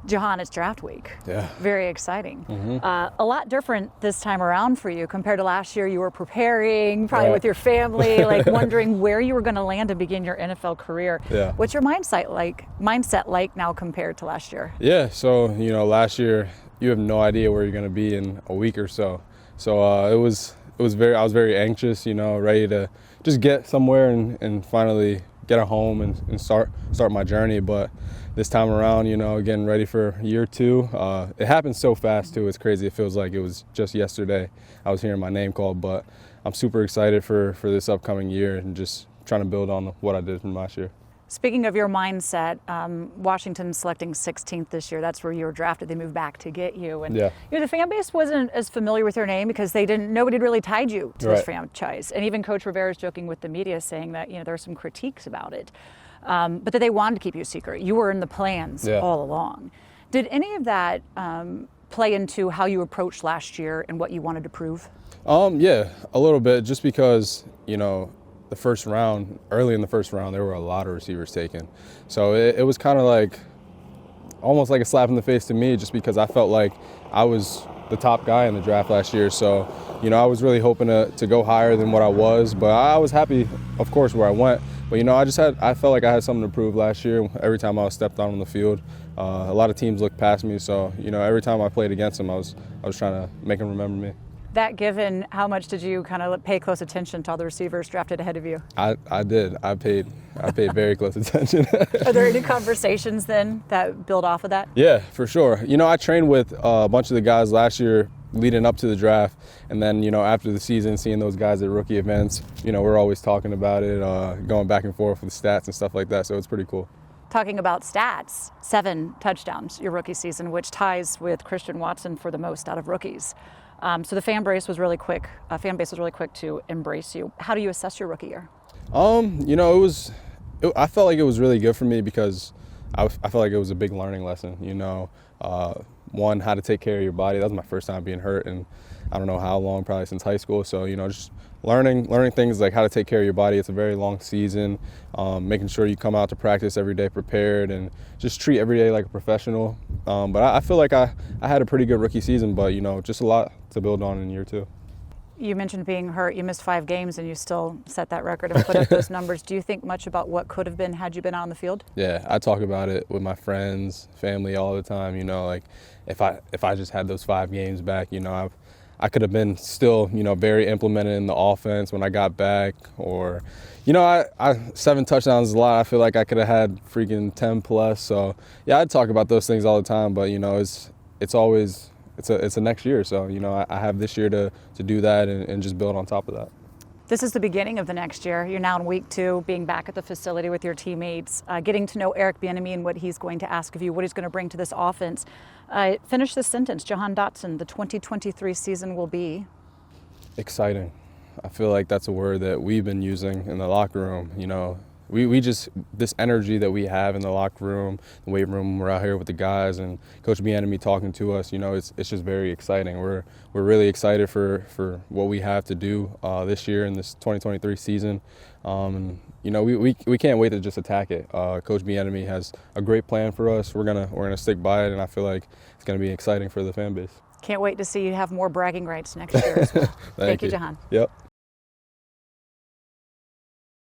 Jahan, it's draft week. Yeah. Very exciting. A lot different this time around for you compared to last year. You were preparing, probably with your family, like wondering where you were going to land to begin your NFL career. Yeah. What's your mindset like now compared to last year? Yeah, so, last year you have no idea where you're going to be in a week or so. So I was very anxious, ready to just get somewhere and finally get a home and start my journey. But this time around, getting ready for year two. It happened so fast too. It's crazy. It feels like it was just yesterday I was hearing my name called. But I'm super excited for this upcoming year and just trying to build on what I did from last year. Speaking of your mindset, Washington selecting 16th this year, that's where you were drafted. They moved back to get you. And the fan base wasn't as familiar with your name because nobody had really tied you to this franchise. And even Coach Rivera's joking with the media saying that, there are some critiques about it. But that they wanted to keep you a secret. You were in the plans all along. Did any of that play into how you approached last year and what you wanted to prove? Yeah, a little bit, just because, the first round, early in the first round, there were a lot of receivers taken. So it was kind of like, almost like a slap in the face to me, just because I felt like I was the top guy in the draft last year. So, I was really hoping to go higher than what I was, but I was happy, of course, where I went. But, I felt like I had something to prove last year. Every time I was stepped on the field, a lot of teams looked past me. So, every time I played against them, I was trying to make them remember me. That given, how much did you kind of pay close attention to other receivers drafted ahead of you? I did. I paid very close attention. Are there any conversations then that build off of that? Yeah, for sure. I trained with a bunch of the guys last year leading up to the draft. And then, after the season, seeing those guys at rookie events, we're always talking about it, going back and forth with stats and stuff like that. So it's pretty cool. Talking about stats, 7 touchdowns your rookie season, which ties with Christian Watson for the most out of rookies. So the fan base was really quick to embrace you. How do you assess your rookie year? I felt like it was really good for me because I felt like it was a big learning lesson. One, how to take care of your body. That was my first time being hurt, and I don't know how long, probably since high school. So just learning things like how to take care of your body. It's a very long season. Making sure you come out to practice every day prepared and just treat every day like a professional. But I feel like I had a pretty good rookie season, but just a lot to build on in year two. You mentioned being hurt. You missed 5 games and you still set that record and put up those numbers. Do you think much about what could have been had you been out on the field? Yeah, I talk about it with my friends, family all the time. Like if I just had those 5 games back, I could have been still, very implemented in the offense when I got back. Or, 7 touchdowns is a lot. I feel like I could have had freaking 10 plus. So, yeah, I talk about those things all the time. But, it's always it's a next year. So, I have this year to do that and just build on top of that. This is the beginning of the next year. You're now in week 2, being back at the facility with your teammates, getting to know Eric Bieniemy and what he's going to ask of you, what he's going to bring to this offense. Finish this sentence. Jahan Dotson, the 2023 season will be? Exciting. I feel like that's a word that we've been using in the locker room. We just, this energy that we have in the locker room, the weight room, we're out here with the guys and Coach Bieniemy talking to us, it's just very exciting. We're really excited for what we have to do this year in this 2023 season. We can't wait to just attack it. Coach Bieniemy has a great plan for us. We're gonna stick by it, and I feel like it's gonna be exciting for the fan base. Can't wait to see you have more bragging rights next year as well. Thank you, Jahan. Yep.